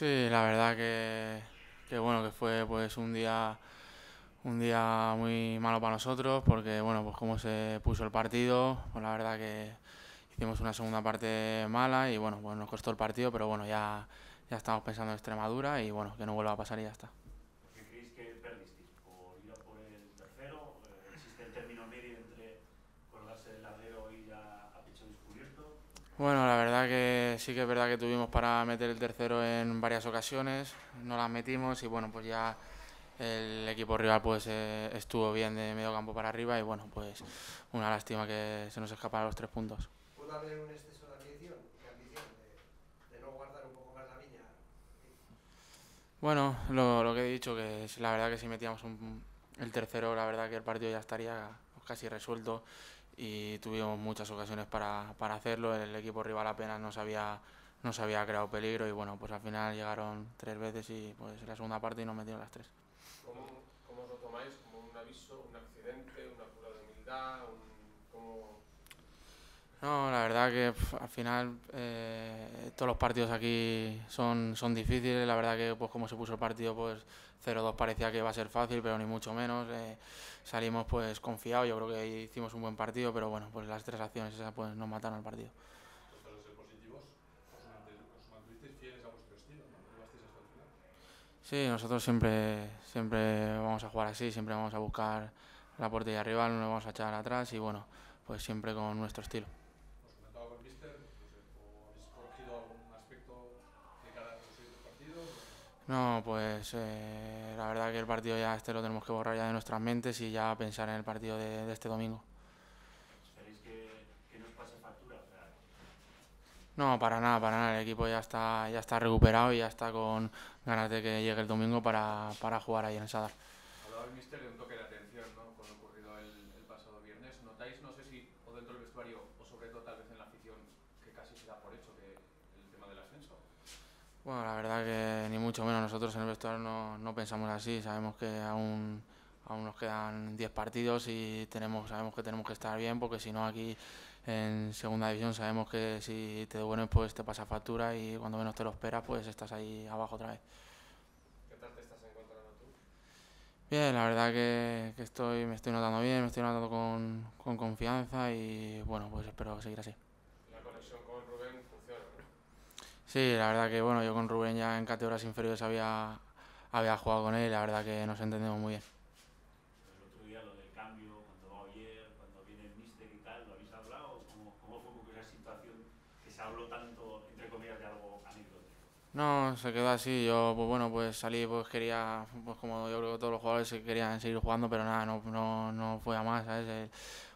Sí, la verdad que bueno, que fue pues un día muy malo para nosotros porque bueno, pues como se puso el partido, pues la verdad que hicimos una segunda parte mala y bueno, pues nos costó el partido, pero bueno, ya estamos pensando en Extremadura y bueno, que no vuelva a pasar y ya está. ¿Por qué creéis que perdisteis? ¿Por ir a por el tercero? ¿Existe el término medio entre colgarse del larguero y ir a pecho descubierto? Bueno, la verdad que sí que es verdad que tuvimos para meter el tercero en varias ocasiones, no las metimos y bueno, pues ya el equipo rival pues estuvo bien de medio campo para arriba y bueno, pues una lástima que se nos escaparan los 3 puntos. ¿Puede haber un exceso de ambición de no guardar un poco más la viña? Bueno, lo que he dicho, que la verdad que si metíamos el tercero, la verdad que el partido ya estaría casi resuelto y tuvimos muchas ocasiones para hacerlo. El equipo rival apenas nos había creado peligro y bueno, pues al final llegaron 3 veces y pues la segunda parte y nos metieron las tres. ¿Cómo os lo tomáis? ¿Como un aviso, un accidente, una cura de humildad? ¿Cómo? No, la verdad que al final todos los partidos aquí son difíciles. La verdad que pues como se puso el partido pues 0-2 parecía que iba a ser fácil, pero ni mucho menos. Salimos pues confiados, yo creo que hicimos un buen partido, pero bueno, pues las 3 acciones esas pues nos mataron el partido. Vosotros de ser positivos, os mantuvisteis fieles a vuestro estilo, ¿no? Llegasteis hasta el final. Sí, nosotros siempre vamos a jugar así, siempre vamos a buscar la portería rival, no nos vamos a echar atrás y bueno, pues siempre con nuestro estilo. Os comentaba con el Mister, no sé, ¿o habéis corregido algún aspecto de cara a los siguientes partidos? No, pues la verdad que el partido ya este lo tenemos que borrar ya de nuestras mentes y ya pensar en el partido de este domingo. ¿Esperéis que nos pase factura? O sea, No, para nada, el equipo ya está recuperado y ya está con ganas de que llegue el domingo para jugar ahí en el Sadar. Hablaba el míster de un toque de atención, ¿no? Con lo ocurrido el pasado viernes. ¿Notáis, no sé si o dentro del vestuario o sobre todo tal vez en la afición, que casi se da por hecho que el tema del ascenso? Bueno, la verdad que ni mucho menos nosotros en el vestuario no pensamos así, sabemos que aún nos quedan 10 partidos y sabemos que tenemos que estar bien porque si no aquí en segunda división sabemos que si te devuelven pues te pasa factura y cuando menos te lo esperas pues estás ahí abajo otra vez. ¿Qué tal te estás encontrando tú? Bien, la verdad que me estoy notando bien, me estoy notando con confianza y bueno, pues espero seguir así. La conexión con Rubén funciona, ¿no? Sí, la verdad que bueno, yo con Rubén ya en categorías inferiores había jugado con él y la verdad que nos entendemos muy bien. el otro día lo del cambio, cuando va Oyer, cuando viene el míster y tal, ¿lo habéis hablado? ¿Cómo fue un poco esa situación que se habló tanto, entre comillas, de algo anecdótico? No, se quedó así, yo pues bueno, pues salí, pues quería, pues como yo creo que todos los jugadores querían seguir jugando, pero nada, no fue a más, ¿sabes?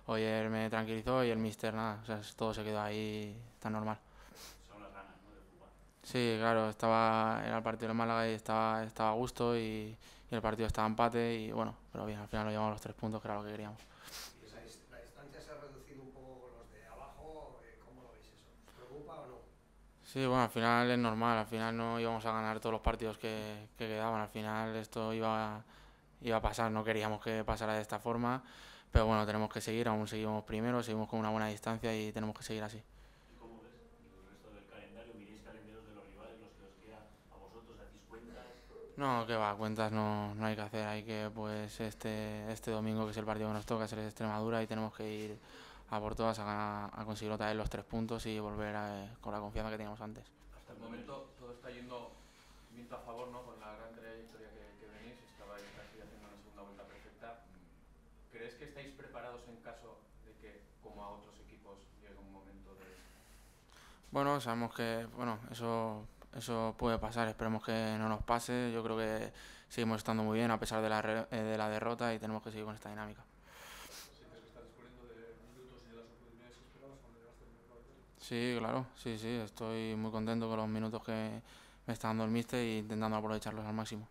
Oyer me tranquilizó y el míster nada, o sea, todo se quedó ahí tan normal. Son las ganas, ¿no? De jugar. Sí, claro, era el partido de Málaga y estaba a gusto y el partido estaba a empate y bueno, pero bien, al final lo llevamos los 3 puntos que era lo que queríamos. Y la distancia se ha reducido un poco con los de abajo. ¿Cómo lo veis eso? ¿Os preocupa o no? Sí, bueno, al final es normal, al final no íbamos a ganar todos los partidos que quedaban, al final esto iba a pasar, no queríamos que pasara de esta forma, pero bueno, tenemos que seguir, aún seguimos primero, seguimos con una buena distancia y tenemos que seguir así. ¿Y cómo ves el resto del calendario? ¿Miráis calendarios de los rivales, los que os queda a vosotros? ¿Hacéis cuentas? No, que va, cuentas no hay que hacer, hay que pues este domingo que es el partido que nos toca, es el de Extremadura y tenemos que ir a por todas a conseguir otra vez los 3 puntos y volver con la confianza que teníamos antes. Hasta el momento todo está yendo viento a favor, ¿no? Con la gran trayectoria que venís, estabais casi haciendo una segunda vuelta perfecta. ¿Crees que estáis preparados en caso de que, como a otros equipos, llegue un momento de... Bueno, sabemos que bueno, eso puede pasar, esperemos que no nos pase. Yo creo que seguimos estando muy bien a pesar de la derrota y tenemos que seguir con esta dinámica. ¿Sientes que estás disponiendo de minutos y de las oportunidades que esperabas cuando llegaste al mercado de Vitoria? Sí, claro, sí, estoy muy contento con los minutos que me está dando el míster e intentando aprovecharlos al máximo.